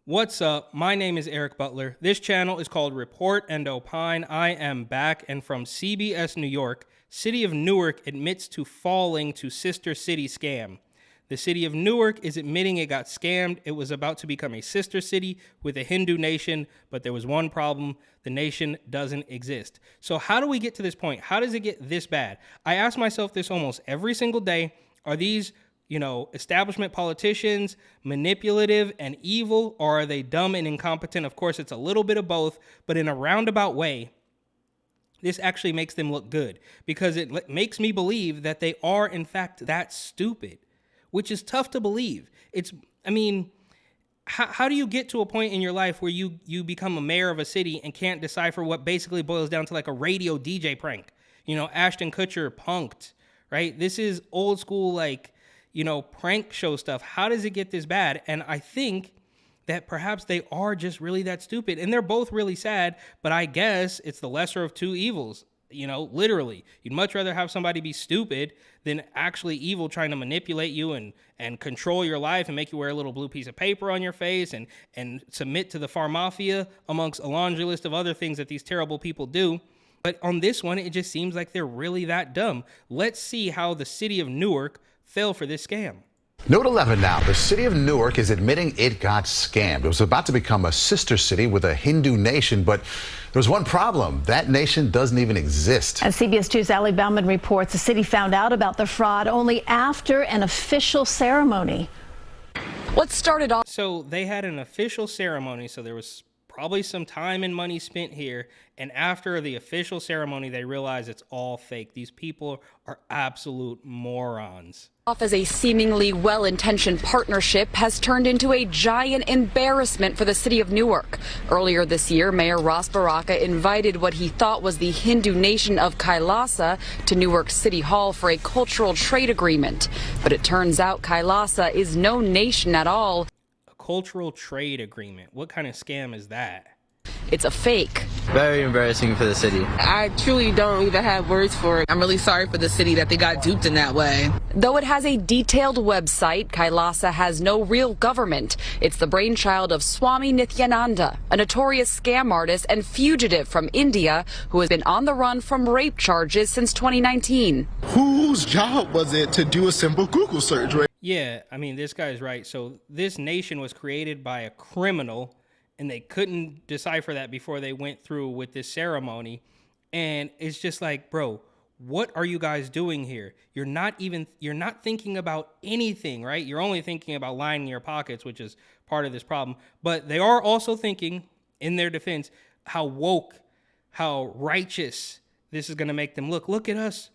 What's up? My name is Eric Butler. This channel is called Report and Opine. I am back, and from CBS New York, City of Newark admits to falling to sister city scam. The city of Newark is admitting it got scammed. It was about to become a sister city with a Hindu nation, but there was one problem. The nation doesn't exist. So how do we get to this point? How does it get this bad? I ask myself this almost every single day. Are these establishment politicians manipulative and evil, or are they dumb and incompetent? Of course, it's a little bit of both, but in a roundabout way, this actually makes them look good because it makes me believe that they are, in fact, that stupid, which is tough to believe. How do you get to a point in your life where you become a mayor of a city and can't decipher what basically boils down to like a radio DJ prank? Ashton Kutcher punked, right? This is old school, prank show stuff. How does it get this bad? And I think that perhaps they are just really that stupid. And they're both really sad, but I guess it's the lesser of two evils. Literally. You'd much rather have somebody be stupid than actually evil, trying to manipulate you and control your life and make you wear a little blue piece of paper on your face and submit to the pharmafia, amongst a laundry list of other things that these terrible people do. But on this one, it just seems like they're really that dumb. Let's see how the city of Newark fell for this scam. Note 11 now. The city of Newark is admitting it got scammed. It was about to become a sister city with a Hindu nation, but there's one problem. That nation doesn't even exist. As CBS 2's Ali Bauman reports, the city found out about the fraud only after an official ceremony. What started off... So they had an official ceremony, so there was probably some time and money spent here, and after the official ceremony, they realized it's all fake. These people are absolute morons. Off as a seemingly well-intentioned partnership has turned into a giant embarrassment for the city of Newark. Earlier this year, Mayor Ras Baraka invited what he thought was the Hindu nation of Kailasa to Newark City Hall for a cultural trade agreement. But it turns out Kailasa is no nation at all. Cultural trade agreement. What kind of scam is that? It's a fake. Very embarrassing for the city. I truly don't even have words for it. I'm really sorry for the city that they got duped in that way. Though it has a detailed website, Kailasa has no real government. It's the brainchild of Swami Nityananda, a notorious scam artist and fugitive from India who has been on the run from rape charges since 2019. Whose job was it to do a simple Google search, right? Yeah, this guy's right. So this nation was created by a criminal, and they couldn't decipher that before they went through with this ceremony. And it's just like, bro, what are you guys doing here? You're not thinking about anything, right? You're only thinking about lining your pockets, which is part of this problem. But they are also thinking, in their defense, how woke, how righteous this is going to make them look. Look at us,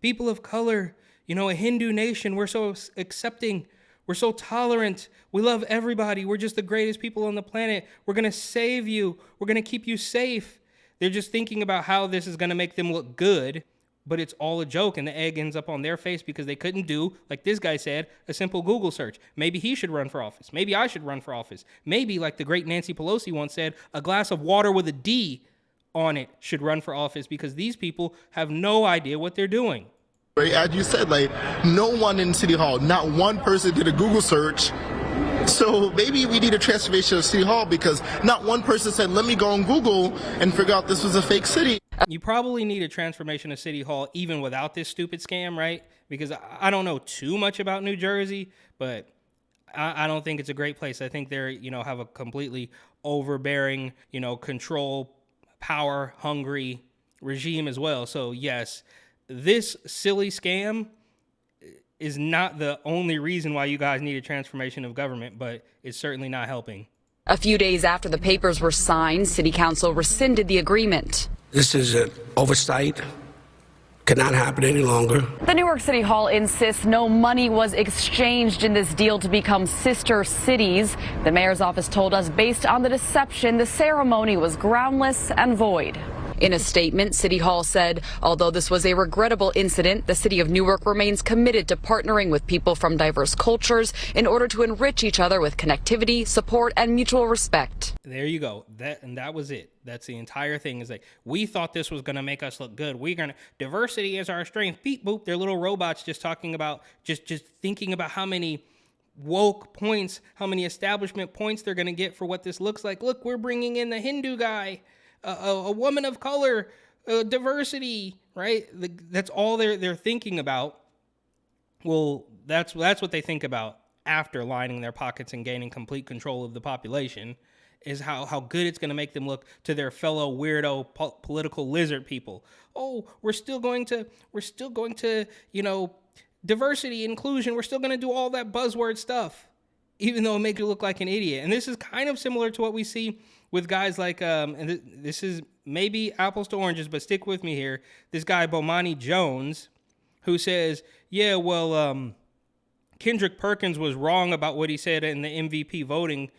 people of color, a Hindu nation. We're so accepting. We're so tolerant. We love everybody. We're just the greatest people on the planet. We're going to save you. We're going to keep you safe. They're just thinking about how this is going to make them look good, but it's all a joke, and the egg ends up on their face because they couldn't do, like this guy said, a simple Google search. Maybe he should run for office. Maybe I should run for office. Maybe, like the great Nancy Pelosi once said, a glass of water with a D on it should run for office, because these people have no idea what they're doing. Right, as you said, no one in City Hall, not one person did a Google search. So maybe we need a transformation of City Hall, because not one person said, let me go on Google and figure out this was a fake city. You probably need a transformation of City Hall even without this stupid scam, right? Because I don't know too much about New Jersey, but I don't think it's a great place. I think they're, have a completely overbearing, control, power hungry regime as well. So yes, this silly scam is not the only reason why you guys need a transformation of government, but it's certainly not helping. A few days after the papers were signed, City Council rescinded the agreement. This is an oversight. Cannot happen any longer. The Newark City Hall insists no money was exchanged in this deal to become sister cities. The mayor's office told us, based on the deception, the ceremony was groundless and void. In a statement, City Hall said, although this was a regrettable incident, the city of Newark remains committed to partnering with people from diverse cultures in order to enrich each other with connectivity, support, and mutual respect. There you go. That was it. That's the entire thing. Is like, we thought this was going to make us look good. Diversity is our strength. Beep boop. They're little robots just talking about, just thinking about how many woke points, how many establishment points they're going to get for what this looks like. Look, we're bringing in the Hindu guy, a woman of color, diversity, right? That's all they're thinking about. Well, that's what they think about after lining their pockets and gaining complete control of the population, is how good it's going to make them look to their fellow weirdo political lizard people. Oh, we're still going to, diversity, inclusion, we're still going to do all that buzzword stuff, even though it makes you look like an idiot. And this is kind of similar to what we see with guys like, and this is maybe apples to oranges, but stick with me here. This guy, Bomani Jones, who says, yeah, well, Kendrick Perkins was wrong about what he said in the MVP voting,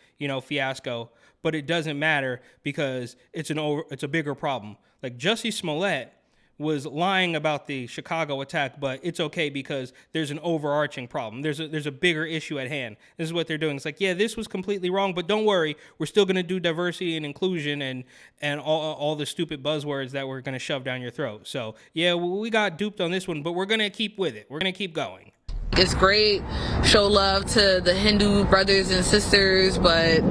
fiasco, but it doesn't matter because it's a bigger problem. Like Jussie Smollett was lying about the Chicago attack, but it's okay because there's an overarching problem. There's a bigger issue at hand. This is what they're doing. It's like, yeah, this was completely wrong, but don't worry, we're still going to do diversity and inclusion and all the stupid buzzwords that we're going to shove down your throat. So yeah, we got duped on this one, but we're going to keep with it. We're going to keep going. It's great. Show love to the Hindu brothers and sisters, but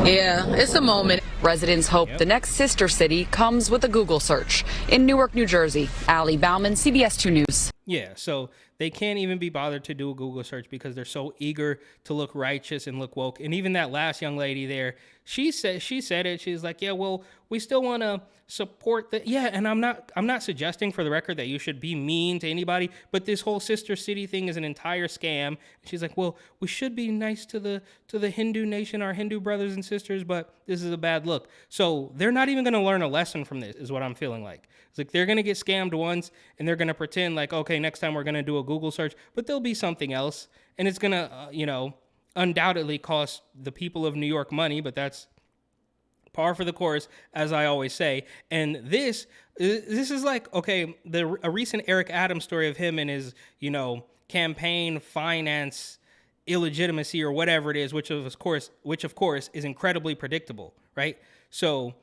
yeah, it's a moment. Residents hope the next sister city comes with a Google search. In Newark, New Jersey, Allie Bauman, CBS 2 News. Yeah, so they can't even be bothered to do a Google search because they're so eager to look righteous and look woke. And even that last young lady there, she said it. She's like, yeah, well, we still want to support the, yeah. And I'm not suggesting, for the record, that you should be mean to anybody, but this whole sister city thing is an entire scam. She's like, well, we should be nice to the Hindu nation, our Hindu brothers and sisters, but this is a bad look. So they're not even going to learn a lesson from this, is what I'm feeling like. It's like they're going to get scammed once and they're going to pretend like, okay, next time we're going to do a Google search, but there'll be something else. And it's going to, undoubtedly cost the people of New York money, but that's par for the course, as I always say. And this is like, okay, a recent Eric Adams story of him and his, campaign finance illegitimacy or whatever it is, which of course is incredibly predictable, right? So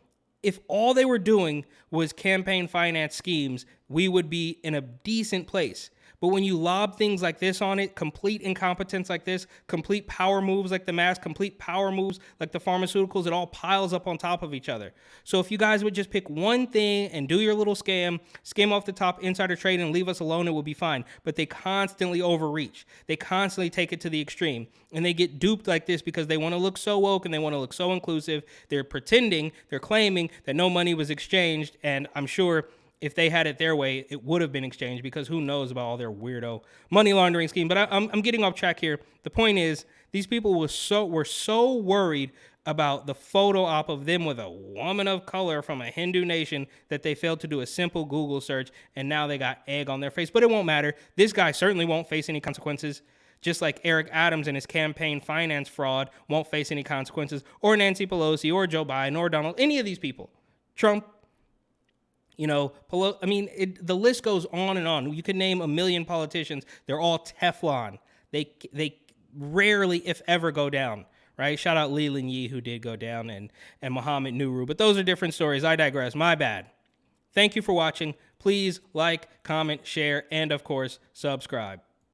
if all they were doing was campaign finance schemes, we would be in a decent place. But when you lob things like this on it, complete incompetence like this, complete power moves like the mask, complete power moves like the pharmaceuticals, it all piles up on top of each other. So if you guys would just pick one thing and do your little skim off the top, insider trade, and leave us alone, it would be fine. But they constantly overreach. They constantly take it to the extreme. And they get duped like this because they want to look so woke and they want to look so inclusive. They're claiming that no money was exchanged. And I'm sure if they had it their way, it would have been exchanged, because who knows about all their weirdo money laundering scheme. But I'm getting off track here. The point is, these people were so worried about the photo op of them with a woman of color from a Hindu nation that they failed to do a simple Google search, and now they got egg on their face. But it won't matter. This guy certainly won't face any consequences, just like Eric Adams and his campaign finance fraud won't face any consequences, or Nancy Pelosi, or Joe Biden, or Donald, any of these people. Trump. The list goes on and on. You could name a million politicians. They're all Teflon. They rarely, if ever, go down, right? Shout out Lee Lin Yi, who did go down, and Mohammed Nuru. But those are different stories. I digress. My bad. Thank you for watching. Please like, comment, share, and, of course, subscribe.